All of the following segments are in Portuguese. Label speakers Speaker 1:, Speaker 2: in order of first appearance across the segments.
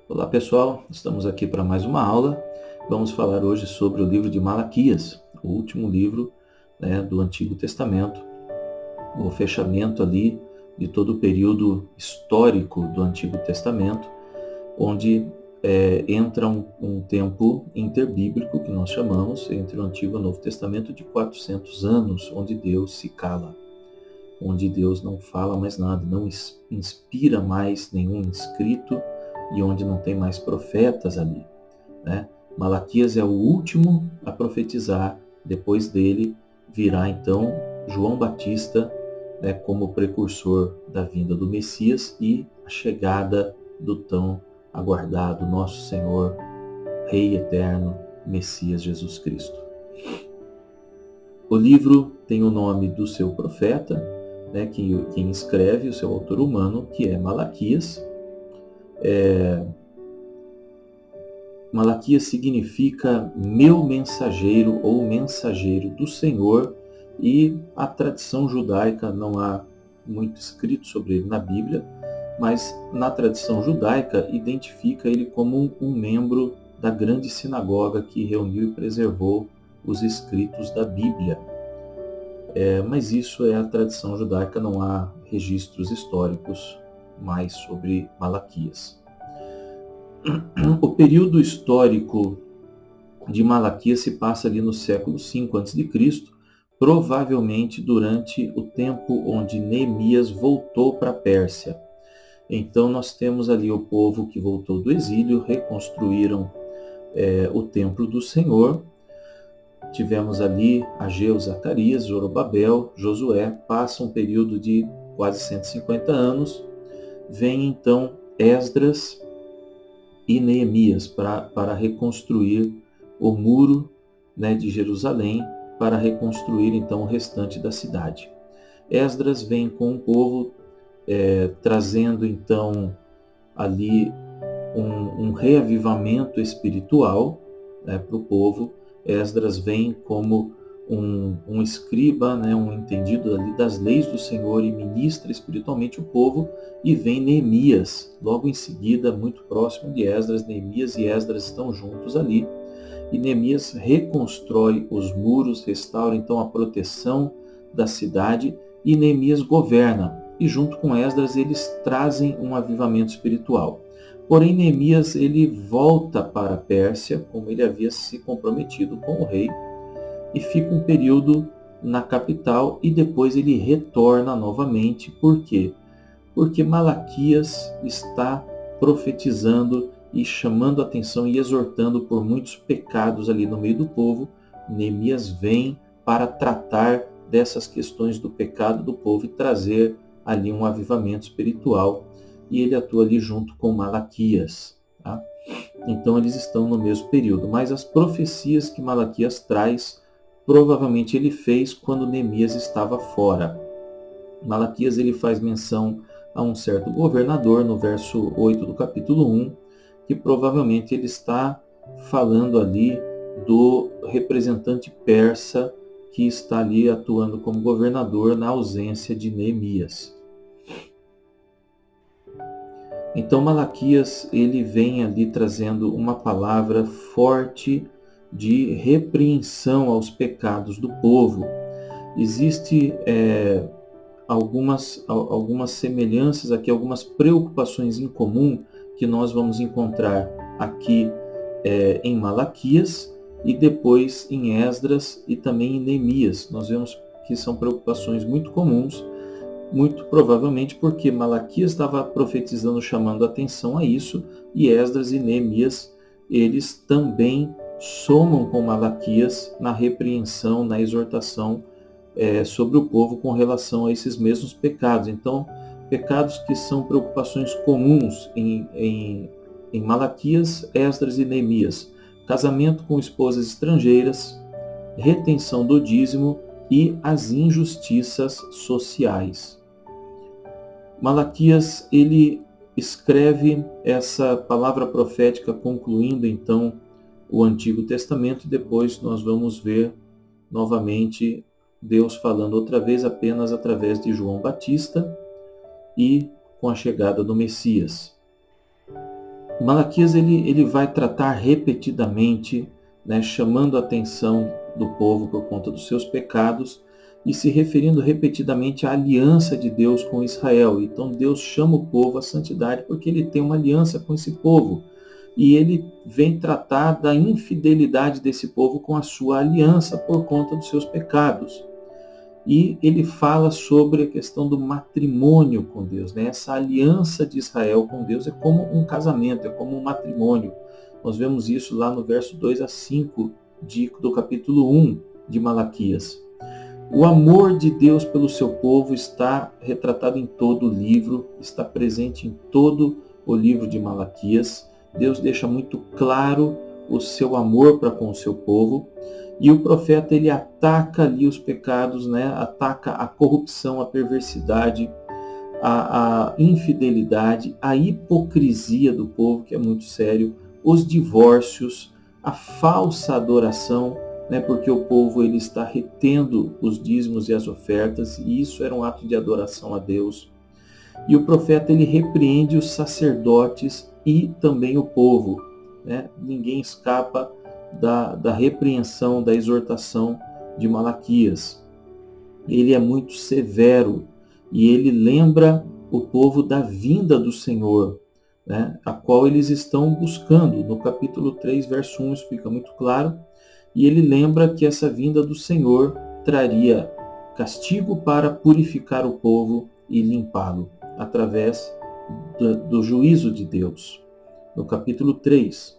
Speaker 1: Olá pessoal, estamos aqui para mais uma aula. Vamos falar hoje sobre o livro de Malaquias, o último livro, do Antigo Testamento, o fechamento ali de todo o período histórico do Antigo Testamento, onde entra um tempo interbíblico que nós chamamos, entre o Antigo e o Novo Testamento, de 400 anos, onde Deus se cala, onde Deus não fala mais nada, não inspira mais nenhum escrito, e onde não tem mais profetas ali, né? Malaquias é o último a profetizar. Depois dele virá então João Batista, como precursor da vinda do Messias e a chegada do tão aguardado nosso Senhor, Rei eterno, Messias Jesus Cristo. O livro tem o nome do seu profeta, quem escreve, o seu autor humano, que é Malaquias. Malaquias significa meu mensageiro ou mensageiro do Senhor, e a tradição judaica, não há muito escrito sobre ele na Bíblia, mas na tradição judaica identifica ele como um membro da grande sinagoga que reuniu e preservou os escritos da Bíblia. Mas isso é a tradição judaica, não há registros históricos mais sobre Malaquias. O período histórico de Malaquias se passa ali no século V a.C., provavelmente durante o tempo onde Neemias voltou para a Pérsia. Então nós temos ali o povo que voltou do exílio, reconstruíram o templo do Senhor. Tivemos ali Ageu, Zacarias, Zorobabel, Josué, passa um período de quase 150 anos, vem então Esdras e Neemias para reconstruir o muro, de Jerusalém, para reconstruir então o restante da cidade. Esdras vem com o povo, trazendo então ali um reavivamento espiritual para o povo. Esdras vem como um escriba, um entendido ali das leis do Senhor, e ministra espiritualmente o povo. E vem Neemias, logo em seguida, muito próximo de Esdras. Neemias e Esdras estão juntos ali, e Neemias reconstrói os muros, restaura então a proteção da cidade, e Neemias governa, e junto com Esdras eles trazem um avivamento espiritual. Porém, Neemias ele volta para a Pérsia, como ele havia se comprometido com o rei, e fica um período na capital, e depois ele retorna novamente. Por quê? Porque Malaquias está profetizando e chamando a atenção e exortando por muitos pecados ali no meio do povo. Neemias vem para tratar dessas questões do pecado do povo e trazer ali um avivamento espiritual, e ele atua ali junto com Malaquias, tá? Então eles estão no mesmo período, mas as profecias que Malaquias traz, provavelmente ele fez quando Neemias estava fora. Malaquias ele faz menção a um certo governador no verso 8 do capítulo 1, que provavelmente ele está falando ali do representante persa que está ali atuando como governador na ausência de Neemias. Então Malaquias ele vem ali trazendo uma palavra forte de repreensão aos pecados do povo. Existe algumas semelhanças aqui, algumas preocupações em comum que nós vamos encontrar aqui em Malaquias, e depois em Esdras e também em Neemias. Nós vemos que são preocupações muito comuns, muito provavelmente porque Malaquias estava profetizando, chamando atenção a isso, e Esdras e Neemias, eles também somam com Malaquias na repreensão, na exortação sobre o povo com relação a esses mesmos pecados. Então, pecados que são preocupações comuns em Malaquias, Esdras e Neemias: casamento com esposas estrangeiras, retenção do dízimo e as injustiças sociais. Malaquias ele escreve essa palavra profética concluindo então o Antigo Testamento, e depois nós vamos ver novamente Deus falando outra vez apenas através de João Batista, e com a chegada do Messias. Malaquias ele vai tratar repetidamente, né, chamando a atenção do povo por conta dos seus pecados e se referindo repetidamente à aliança de Deus com Israel. Então Deus chama o povo à santidade porque ele tem uma aliança com esse povo. E ele vem tratar da infidelidade desse povo com a sua aliança por conta dos seus pecados. E ele fala sobre a questão do matrimônio com Deus, né? Essa aliança de Israel com Deus é como um casamento, é como um matrimônio. Nós vemos isso lá no verso 2 a 5 do capítulo 1 de Malaquias. O amor de Deus pelo seu povo está retratado em todo o livro, está presente em todo o livro de Malaquias. Deus deixa muito claro o seu amor para com o seu povo. E o profeta ele ataca ali os pecados, né? Ataca a corrupção, a perversidade, a infidelidade, a hipocrisia do povo, que é muito sério, os divórcios, a falsa adoração, né? Porque o povo ele está retendo os dízimos e as ofertas, e isso era um ato de adoração a Deus. E o profeta ele repreende os sacerdotes e também o povo, né? Ninguém escapa da repreensão, da exortação de Malaquias. Ele é muito severo e ele lembra o povo da vinda do Senhor, né, a qual eles estão buscando. No capítulo 3, verso 1, isso fica muito claro. E ele lembra que essa vinda do Senhor traria castigo para purificar o povo e limpá-lo, através do juízo de Deus. No capítulo 3.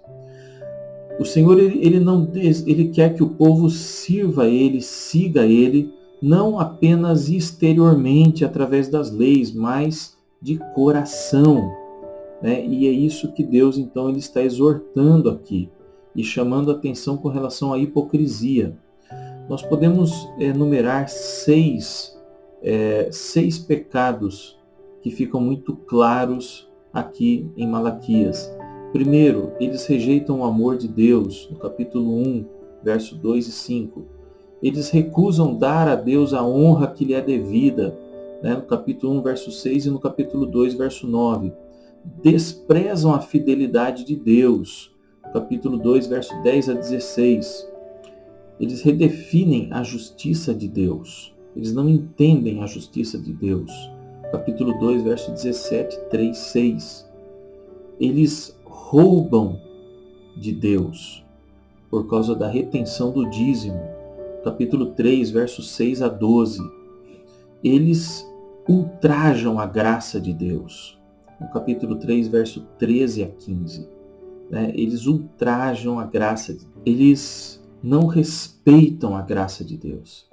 Speaker 1: O Senhor ele quer que o povo sirva a Ele, siga a Ele, não apenas exteriormente através das leis, mas de coração, né? E é isso que Deus então ele está exortando aqui e chamando a atenção com relação à hipocrisia. Nós podemos enumerar seis pecados que ficam muito claros aqui em Malaquias. Primeiro, eles rejeitam o amor de Deus, no capítulo 1, verso 2 e 5. Eles recusam dar a Deus a honra que lhe é devida, né, no capítulo 1, verso 6 e no capítulo 2, verso 9. Desprezam a fidelidade de Deus, no capítulo 2, verso 10 a 16. Eles redefinem a justiça de Deus. Eles não entendem a justiça de Deus. Capítulo 2, verso 17, 3, 6. Eles roubam de Deus por causa da retenção do dízimo. Capítulo 3, versos 6 a 12. Eles ultrajam a graça de Deus. No capítulo 3, verso 13 a 15. Né? Eles ultrajam a graça. Eles não respeitam a graça de Deus.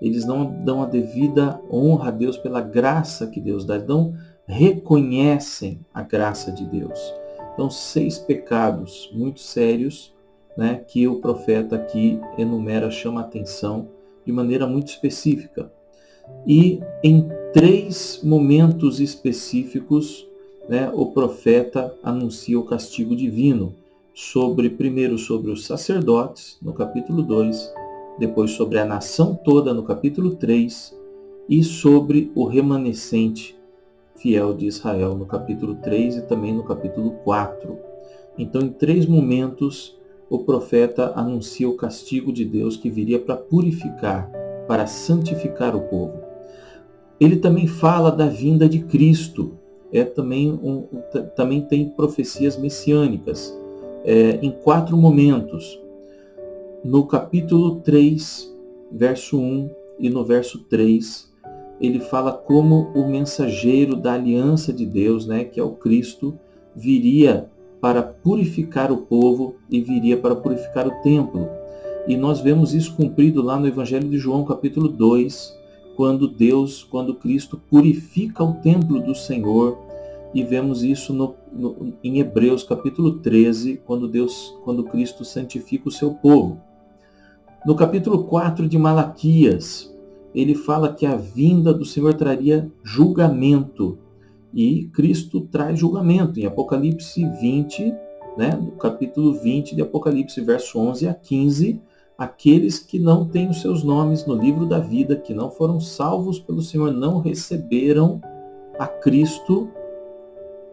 Speaker 1: Eles não dão a devida honra a Deus pela graça que Deus dá. Não reconhecem a graça de Deus. Então, 6 pecados muito sérios, né, que o profeta aqui enumera, chama a atenção de maneira muito específica. E em 3 momentos específicos, né, o profeta anuncia o castigo divino. Primeiro sobre os sacerdotes, no capítulo 2, depois sobre a nação toda, no capítulo 3, e sobre o remanescente fiel de Israel, no capítulo 3 e também no capítulo 4. Então, em 3 momentos, o profeta anuncia o castigo de Deus que viria para purificar, para santificar o povo. Ele também fala da vinda de Cristo. Também tem profecias messiânicas, em 4 momentos. No capítulo 3, verso 1 e no verso 3, ele fala como o mensageiro da aliança de Deus, né, que é o Cristo, viria para purificar o povo e viria para purificar o templo. E nós vemos isso cumprido lá no Evangelho de João, capítulo 2, quando Cristo purifica o templo do Senhor, e vemos isso em Hebreus, capítulo 13, quando Cristo santifica o seu povo. No capítulo 4 de Malaquias, ele fala que a vinda do Senhor traria julgamento. E Cristo traz julgamento. Em Apocalipse 20, né, no capítulo 20 de Apocalipse, verso 11 a 15, aqueles que não têm os seus nomes no livro da vida, que não foram salvos pelo Senhor, não receberam a Cristo,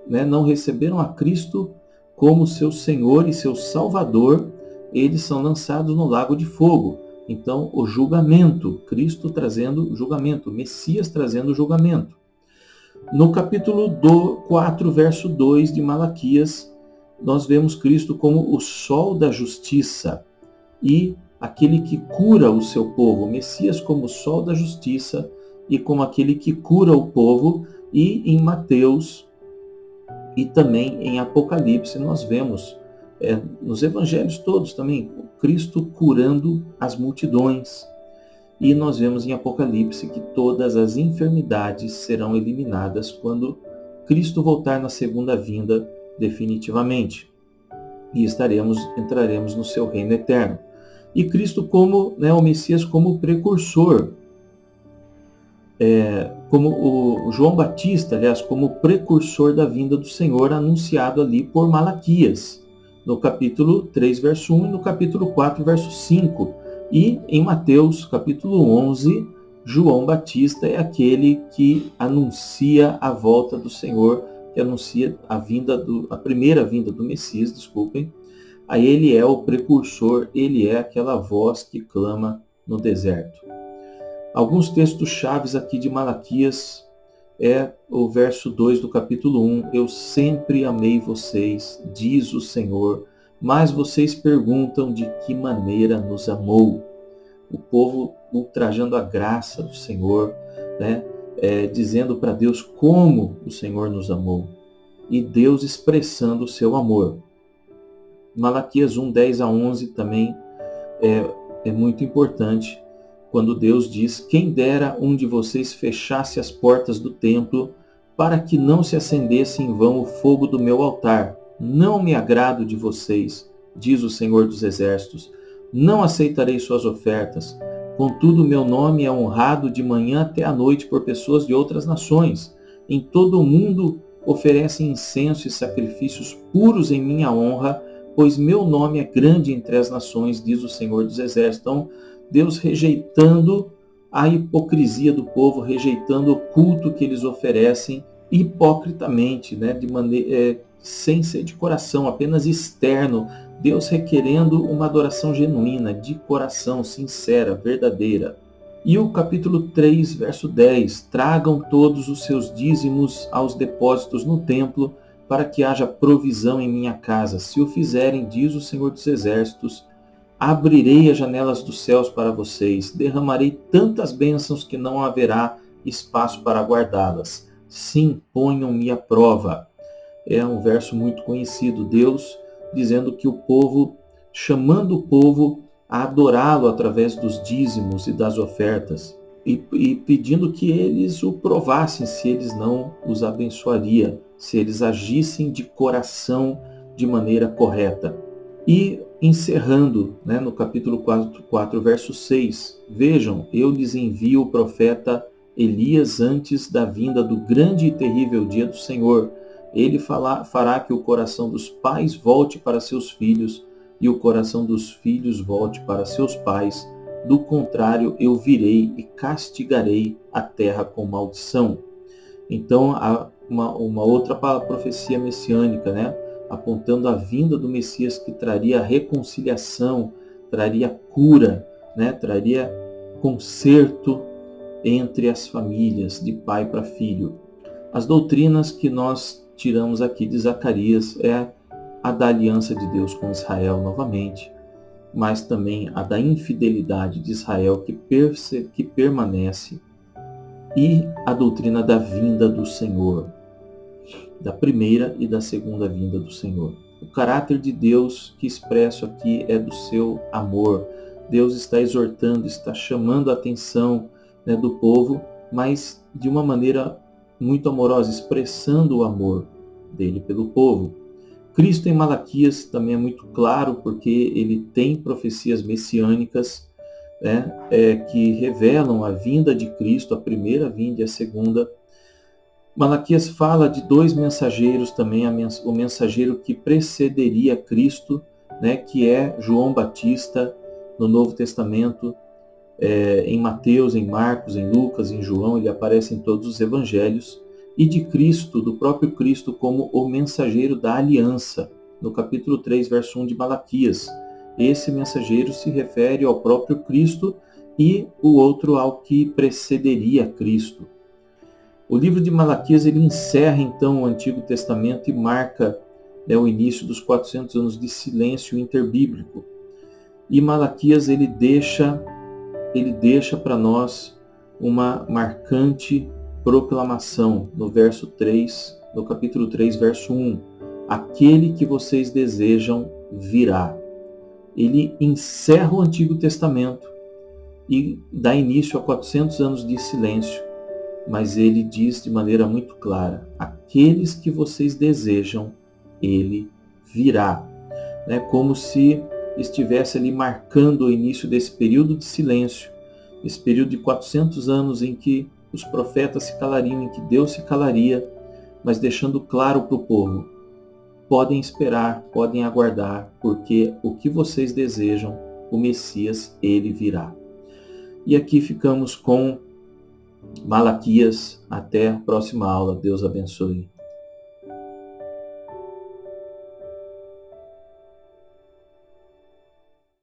Speaker 1: né, não receberam a Cristo como seu Senhor e seu Salvador, eles são lançados no lago de fogo. Então, o julgamento, Cristo trazendo julgamento, Messias trazendo julgamento. No capítulo 4, verso 2 de Malaquias, nós vemos Cristo como o sol da justiça e aquele que cura o seu povo. O Messias como o sol da justiça e como aquele que cura o povo. E em Mateus e também em Apocalipse nós vemos, nos evangelhos todos também, Cristo curando as multidões. E nós vemos em Apocalipse que todas as enfermidades serão eliminadas quando Cristo voltar na segunda vinda definitivamente. E entraremos no seu reino eterno. E Cristo como, o Messias como precursor, como o João Batista, aliás, como precursor da vinda do Senhor, anunciado ali por Malaquias, no capítulo 3, verso 1 e no capítulo 4, verso 5. E em Mateus, capítulo 11, João Batista é aquele que anuncia a volta do Senhor, que anuncia a primeira vinda do Messias, desculpem. Aí ele é o precursor, ele é aquela voz que clama no deserto. Alguns textos chaves aqui de Malaquias é o verso 2 do capítulo 1. Eu sempre amei vocês, diz o Senhor, mas vocês perguntam de que maneira nos amou. O povo ultrajando a graça do Senhor, dizendo para Deus como o Senhor nos amou. E Deus expressando o seu amor. Malaquias 1, 10 a 11 também é muito importante, quando Deus diz: quem dera um de vocês fechasse as portas do templo, para que não se acendesse em vão o fogo do meu altar. Não me agrado de vocês, diz o Senhor dos Exércitos. Não aceitarei suas ofertas. Contudo, meu nome é honrado de manhã até à noite por pessoas de outras nações. Em todo o mundo oferecem incenso e sacrifícios puros em minha honra, pois meu nome é grande entre as nações, diz o Senhor dos Exércitos. Então, Deus rejeitando a hipocrisia do povo, rejeitando o culto que eles oferecem hipocritamente, sem ser de coração, apenas externo. Deus requerendo uma adoração genuína, de coração, sincera, verdadeira. E o capítulo 3, verso 10, tragam todos os seus dízimos aos depósitos no templo, para que haja provisão em minha casa. Se o fizerem, diz o Senhor dos Exércitos, abrirei as janelas dos céus para vocês, derramarei tantas bênçãos que não haverá espaço para guardá-las. Sim, ponham-me à prova. É um verso muito conhecido, Deus dizendo que o povo, chamando o povo a adorá-lo através dos dízimos e das ofertas, e pedindo que eles o provassem se eles não os abençoaria, se eles agissem de coração de maneira correta. E encerrando, no capítulo 4, verso 6, vejam, eu lhes envio o profeta Elias antes da vinda do grande e terrível dia do Senhor. Ele fará que o coração dos pais volte para seus filhos e o coração dos filhos volte para seus pais. Do contrário, eu virei e castigarei a terra com maldição. Então, há uma outra profecia messiânica, apontando a vinda do Messias, que traria reconciliação, traria cura, traria conserto entre as famílias, de pai para filho. As doutrinas que nós tiramos aqui de Zacarias é a da aliança de Deus com Israel novamente, mas também a da infidelidade de Israel que permanece, e a doutrina da vinda do Senhor, da primeira e da segunda vinda do Senhor. O caráter de Deus que expresso aqui é do seu amor. Deus está exortando, está chamando a atenção do povo, mas de uma maneira muito amorosa, expressando o amor dele pelo povo. Cristo em Malaquias também é muito claro, porque ele tem profecias messiânicas que revelam a vinda de Cristo, a primeira vinda e a segunda. Malaquias fala de dois mensageiros também, o mensageiro que precederia Cristo, que é João Batista no Novo Testamento, em Mateus, em Marcos, em Lucas, em João, ele aparece em todos os evangelhos, e de Cristo, do próprio Cristo, como o mensageiro da aliança, no capítulo 3, verso 1 de Malaquias. Esse mensageiro se refere ao próprio Cristo e o outro ao que precederia Cristo. O livro de Malaquias ele encerra então o Antigo Testamento e marca o início dos 400 anos de silêncio interbíblico. E Malaquias ele deixa para nós uma marcante proclamação no verso 3, no capítulo 3, verso 1. Aquele que vocês desejam virá. Ele encerra o Antigo Testamento e dá início a 400 anos de silêncio, mas ele diz de maneira muito clara: aqueles que vocês desejam, ele virá. Como se estivesse ali marcando o início desse período de silêncio, esse período de 400 anos em que os profetas se calariam, em que Deus se calaria, mas deixando claro para o povo: podem esperar, podem aguardar, porque o que vocês desejam, o Messias, ele virá. E aqui ficamos com Malaquias. Até a próxima aula. Deus abençoe.